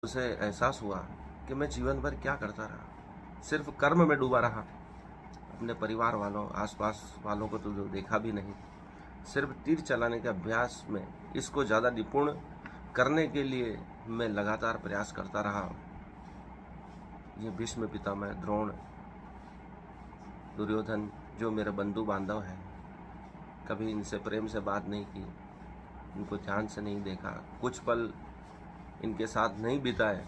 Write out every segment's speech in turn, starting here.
उसे एहसास हुआ कि मैं जीवन भर क्या करता रहा, सिर्फ कर्म में डूबा रहा। अपने परिवार वालों, आसपास वालों को तो देखा भी नहीं। सिर्फ तीर चलाने के अभ्यास में इसको ज़्यादा निपुण करने के लिए मैं लगातार प्रयास करता रहा। ये भीष्म पितामह, द्रोण, दुर्योधन जो मेरे बंधु बांधव हैं, कभी इनसे प्रेम से बात नहीं की, इनको ध्यान से नहीं देखा, कुछ पल इनके साथ नहीं बिताए।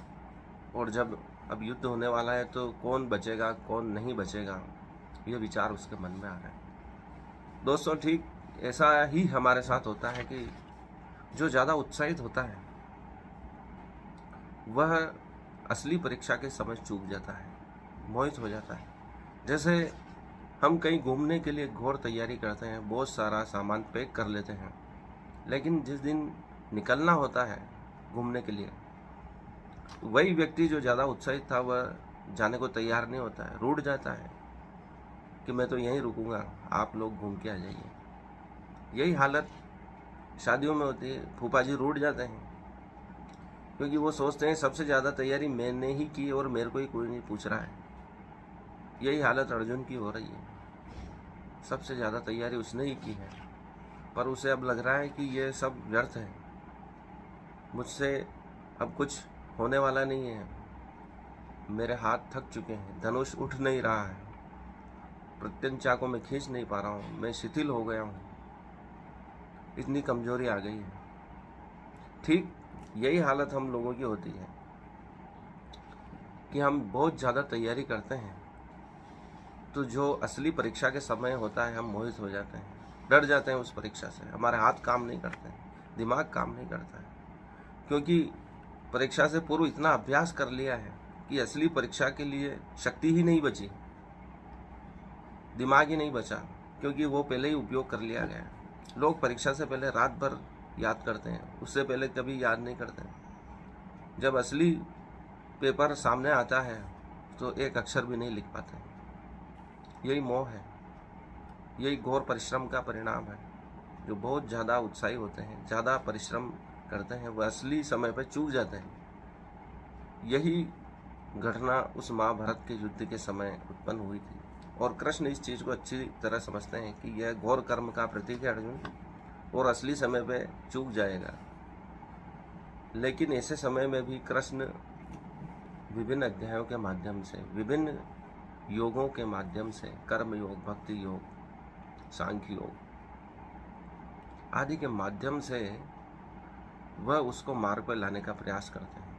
और जब अब युद्ध होने वाला है तो कौन बचेगा कौन नहीं बचेगा, ये विचार उसके मन में आ रहा है। दोस्तों, ठीक ऐसा ही हमारे साथ होता है कि जो ज़्यादा उत्साहित होता है वह असली परीक्षा के समय चूक जाता है, मोहित हो जाता है। जैसे हम कहीं घूमने के लिए घोर तैयारी करते हैं, बहुत सारा सामान पैक कर लेते हैं, लेकिन जिस दिन निकलना होता है घूमने के लिए, वही व्यक्ति जो ज़्यादा उत्साहित था वह जाने को तैयार नहीं होता है, रूठ जाता है कि मैं तो यहीं रुकूंगा, आप लोग घूम के आ जाइए। यही हालत शादियों में होती है। फूफा जी रूठ जाते हैं क्योंकि वो सोचते हैं सबसे ज़्यादा तैयारी मैंने ही की और मेरे को ही कोई नहीं पूछ रहा है। यही हालत अर्जुन की हो रही है, सबसे ज़्यादा तैयारी उसने ही की है, पर उसे अब लग रहा है कि ये सब व्यर्थ है, मुझसे अब कुछ होने वाला नहीं है, मेरे हाथ थक चुके हैं, धनुष उठ नहीं रहा है, प्रत्यंचा को मैं खींच नहीं पा रहा हूँ, मैं शिथिल हो गया हूँ, इतनी कमजोरी आ गई है। ठीक यही हालत हम लोगों की होती है कि हम बहुत ज़्यादा तैयारी करते हैं तो जो असली परीक्षा के समय होता है हम मोहित हो जाते हैं, डर जाते हैं उस परीक्षा से, हमारे हाथ काम नहीं करते हैं, दिमाग काम नहीं करता है, क्योंकि परीक्षा से पूर्व इतना अभ्यास कर लिया है कि असली परीक्षा के लिए शक्ति ही नहीं बची, दिमाग ही नहीं बचा, क्योंकि वो पहले ही उपयोग कर लिया गया है। लोग परीक्षा से पहले रात भर याद करते हैं, उससे पहले कभी याद नहीं करते। जब असली पेपर सामने आता है तो एक अक्षर भी नहीं लिख पाते। यही मोह है, यही घोर परिश्रम का परिणाम है। जो बहुत ज़्यादा उत्साही होते हैं, ज़्यादा परिश्रम करते हैं, वह असली समय पर चूक जाते हैं। यही घटना उस महाभारत के युद्ध के समय उत्पन्न हुई थी और कृष्ण इस चीज़ को अच्छी तरह समझते हैं कि यह घोर कर्म का प्रतीक है अर्जुन, और असली समय पे चूक जाएगा। लेकिन ऐसे समय में भी कृष्ण विभिन्न अध्यायों के माध्यम से, विभिन्न योगों के माध्यम से, कर्म योग, भक्ति योग, सांख्य योग आदि के माध्यम से वह उसको मार्ग पर लाने का प्रयास करते हैं।